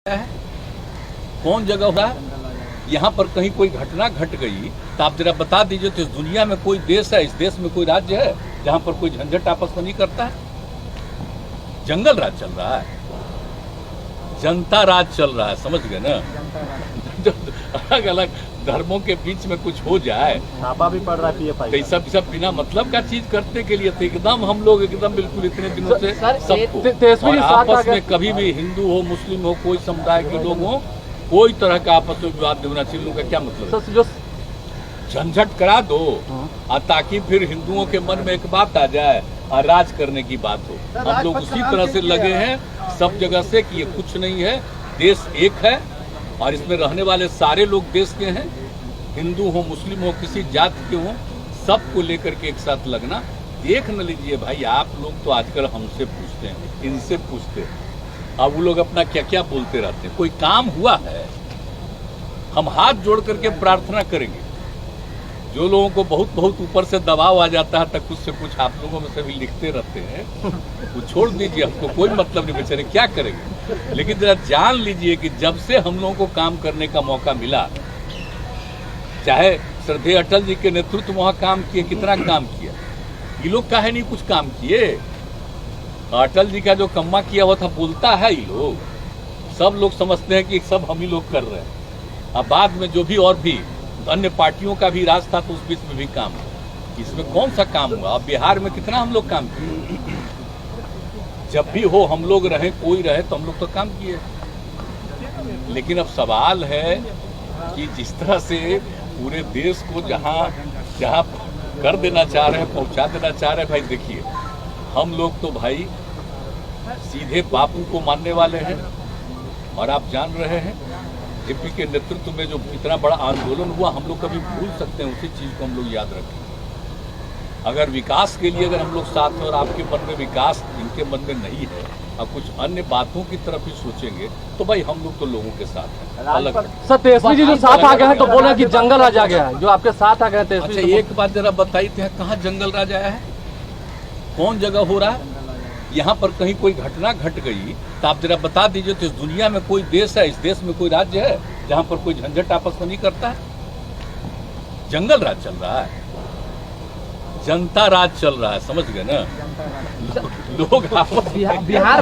है कौन जगह हो रहा है। यहाँ पर कहीं कोई घटना घट गई तो आप जरा बता दीजिए। तो इस दुनिया में कोई देश है, इस देश में कोई राज्य है जहाँ पर कोई झंझट आपस में नहीं करता है। जंगल राज चल रहा है, जनता राज चल रहा है, समझ गए ना। अलग अलग धर्मों के बीच में कुछ हो जाए छापा भी पड़ रहा है तो सब बिना मतलब का चीज करने के लिए तो एकदम हम लोग एकदम बिल्कुल इतने दिनों से सबको और आपस में कभी भी हिंदू हो मुस्लिम हो कोई समुदाय के लोग हो कोई तरह का आपस में विवाद नहीं होना चाहिए। का क्या मतलब झंझट करा दो और ताकि फिर हिंदुओं के मन में एक बात आ जाए और राज करने की बात हो। हम लोग उसी तरह से लगे हैं सब जगह से कि ये कुछ नहीं है, देश एक है और इसमें रहने वाले सारे लोग देश के हैं, हिंदू हो मुस्लिम हो किसी जाति के हो, सबको लेकर के एक साथ लगना। देख न लीजिए भाई, आप लोग तो आजकल हमसे पूछते हैं, इनसे पूछते हैं, अब वो लोग अपना क्या क्या बोलते रहते हैं। कोई काम हुआ है हम हाथ जोड़ करके प्रार्थना करेंगे। जो लोगों को बहुत बहुत ऊपर से दबाव आ जाता है तक कुछ से कुछ आप लोगों में से भी लिखते रहते हैं, वो छोड़ दीजिए, हमको कोई मतलब नहीं, बेचारे क्या करेंगे। लेकिन जरा जान लीजिए कि जब से हम लोगों को काम करने का मौका मिला, चाहे श्रद्धेय अटल जी के नेतृत्व वहां काम किए, कितना काम किया, ये लोग काहे नहीं कुछ काम किए। अटल जी का जो कम्मा किया हुआ था बोलता है ये लोग, सब लोग समझते हैं कि सब हम ही लोग कर रहे हैं। अब बाद में जो भी और भी अन्य पार्टियों का भी राज था तो उस बीच में भी काम हुआ, इसमें कौन सा काम हुआ। अब बिहार में कितना हम लोग काम किए, जब भी हो हम लोग रहे कोई रहे तो हम लोग तो काम किए। लेकिन अब सवाल है कि जिस तरह से पूरे देश को जहां जहां कर देना चाह रहे हैं, पहुंचा देना चाह रहे हैं, भाई देखिए हम लोग तो भाई सीधे बापू को मानने वाले हैं। और आप जान रहे हैं जेपी के नेतृत्व में जो इतना बड़ा आंदोलन हुआ, हम लोग कभी भूल सकते हैं उसी चीज को हम लोग याद रखें। अगर विकास के लिए अगर हम लोग साथ हैं और आपके मन में विकास इनके मन में नहीं है और कुछ अन्य बातों की तरफ ही सोचेंगे तो भाई हम लोग तो लोगों के साथ हैं। अलग सर तेजस्वी जी जो साथ आ गए हैं तो बोल रहे हैं कि जंगल राज आ गया है, जो आपके साथ आ गए तेजस्वी। अच्छा एक बात जरा बताइए, कहाँ जंगल राज आया है, कौन जगह हो रहा है। यहाँ पर कहीं कोई घटना घट गई तो आप जरा बता दीजिए। तो इस दुनिया में कोई देश है, इस देश में कोई राज्य है जहाँ पर कोई झंझट आपस में नहीं करता है। जंगल राज चल रहा है, जनता राज चल रहा है, समझ गए ना। लोग आपस बिहार